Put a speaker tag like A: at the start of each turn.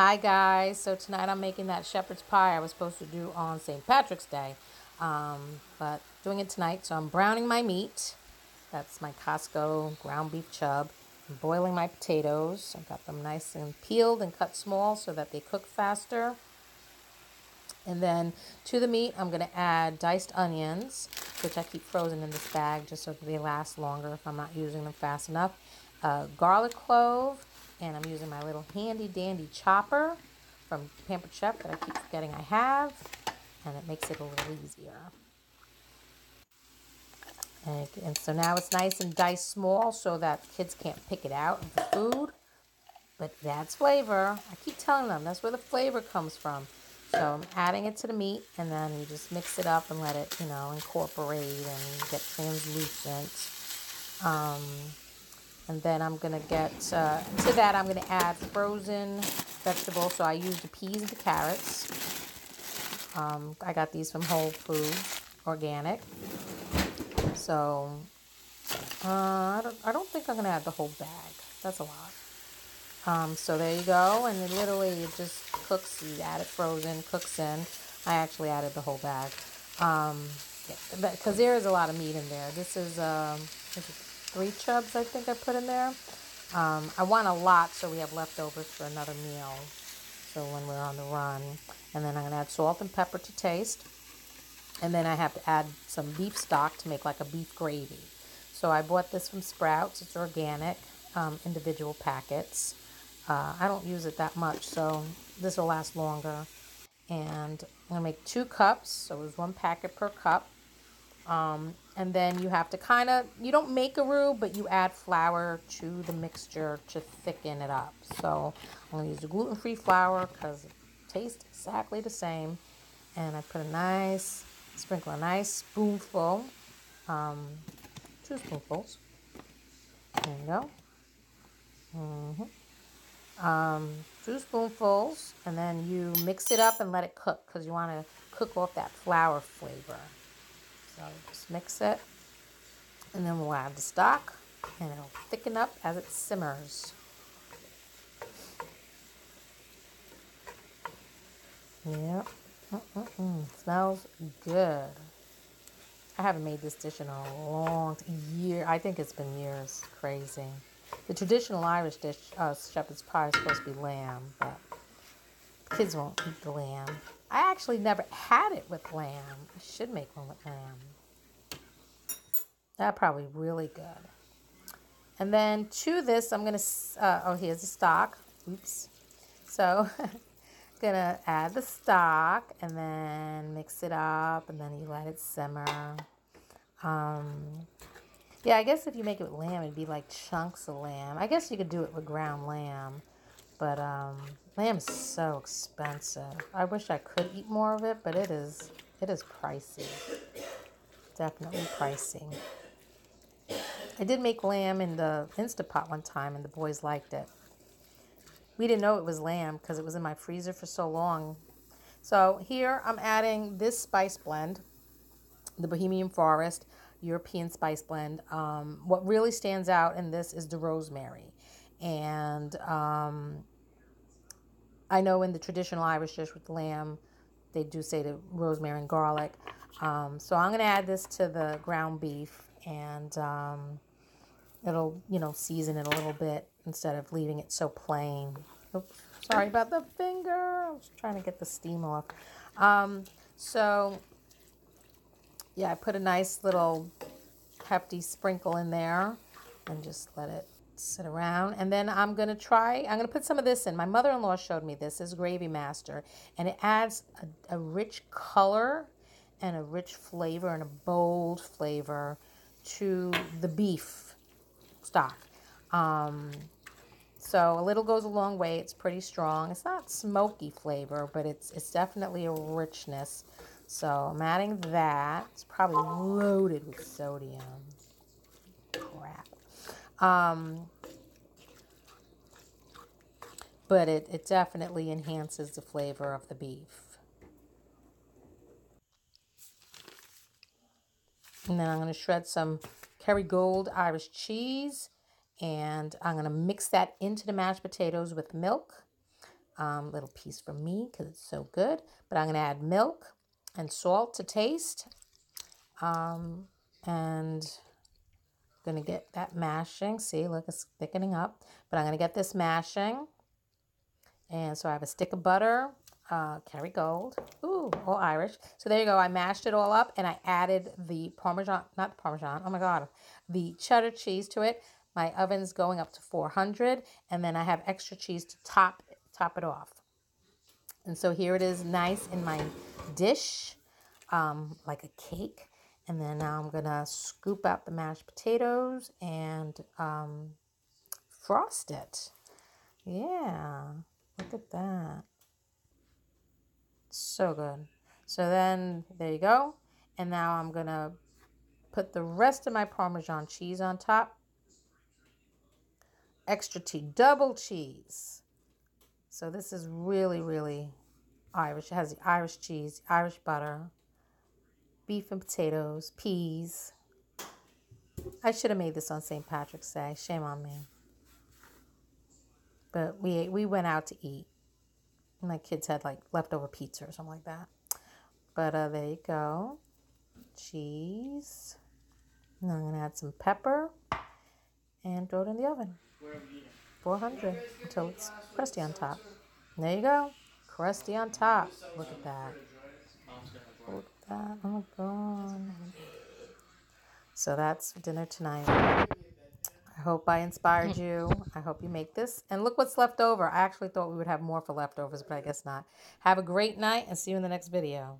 A: Hi guys, so tonight I'm making that shepherd's pie I was supposed to do on St. Patrick's Day, but doing it tonight. So I'm browning my meat. That's my Costco ground beef chub. I'm boiling my potatoes. I got them nice and peeled and cut small so that they cook faster. And then to the meat, I'm going to add diced onions, which I keep frozen in this bag just so that they last longer if I'm not using them fast enough. Garlic clove, and I'm using my little handy dandy chopper from Pampered Chef that I keep forgetting I have, and it makes it a little easier. And so now it's nice and diced small so that kids can't pick it out of the food. But that's flavor. I keep telling them that's where the flavor comes from. So I'm adding it to the meat, and then you just mix it up and let it, incorporate and get translucent. And then I'm going to get, to that I'm going to add frozen vegetables. So I use the peas and the carrots. I got these from Whole Foods, organic. So I don't think I'm going to add the whole bag. That's a lot. So there you go, and it just cooks. You add it frozen, cooks in. I actually added the whole bag, because there is a lot of meat in there. This is 3 chubs I think I put in there. I want a lot so we have leftovers for another meal, so when we're on the run. And then I'm going to add salt and pepper to taste. And then I have to add some beef stock to make like a beef gravy. So I bought this from Sprouts. It's organic, individual packets. I don't use it that much, so this will last longer. And I'm going to make 2 cups, so it's 1 packet per cup. And then you have to you don't make a roux, but you add flour to the mixture to thicken it up. So I'm going to use the gluten-free flour because it tastes exactly the same. And I put sprinkle a nice spoonful, 2 spoonfuls. There you go. 2 spoonfuls, and then you mix it up and let it cook because you want to cook off that flour flavor. So just mix it, and then we'll add the stock, and it'll thicken up as it simmers. Yep. Smells good. I haven't made this dish in a long year. I think it's been years. Crazy. The traditional Irish dish, shepherd's pie, is supposed to be lamb, but kids won't eat the lamb. I actually never had it with lamb. I should make one with lamb. That's probably really good. And then to this, I'm going to, here's the stock. Oops. So, going to add the stock and then mix it up, and then you let it simmer. Yeah, I guess if you make it with lamb, it'd be like chunks of lamb. I guess you could do it with ground lamb. But lamb is so expensive. I wish I could eat more of it, but it is pricey. Definitely pricey. I did make lamb in the Instapot one time, and the boys liked it. We didn't know it was lamb because it was in my freezer for so long. So here I'm adding this spice blend, the Bohemian Forest European spice blend. What really stands out in this is the rosemary. And I know in the traditional Irish dish with lamb, they do say the rosemary and garlic. So I'm going to add this to the ground beef, and it'll, season it a little bit instead of leaving it so plain. Oops, sorry about the finger. I was trying to get the steam off. So, yeah, I put a nice little hefty sprinkle in there and just let it sit around. And then I'm going to put some of this in. My mother-in-law showed me this. This is Gravy Master, and it adds a rich color and a rich flavor and a bold flavor to the beef stock. So a little goes a long way. It's pretty strong. It's not smoky flavor, but it's definitely a richness. So I'm adding that. It's probably loaded with sodium. Crap. But it definitely enhances the flavor of the beef. And then I'm going to shred some Kerrygold Irish cheese, and I'm going to mix that into the mashed potatoes with milk. Little piece for me because it's so good. But I'm going to add milk and salt to taste. And going to get that mashing. See, look, it's thickening up. But I'm going to get this mashing. And so I have a stick of butter, Kerrygold. Ooh, all Irish. So there you go. I mashed it all up and I added the Parmesan, not the Parmesan, oh my God, the cheddar cheese to it. My oven's going up to 400, and then I have extra cheese to top it off. And so here it is, nice in my dish, like a cake. And then now I'm going to scoop out the mashed potatoes and frost it. Yeah, look at that. So good. So then there you go. And now I'm going to put the rest of my Parmesan cheese on top. Extra cheese, double cheese. So this is really, really Irish. It has the Irish cheese, Irish butter, beef and potatoes, peas. I should have made this on St. Patrick's Day. Shame on me. But we went out to eat. My kids had like leftover pizza or something like that. But there you go. Cheese. And I'm going to add some pepper and throw it in the oven. 400 until it's crusty on top. And there you go. Crusty on top. Look at that. Look at that. Oh my God. So that's dinner tonight. I hope I inspired you. I hope you make this. And look what's left over. I actually thought we would have more for leftovers, but I guess not. Have a great night and see you in the next video.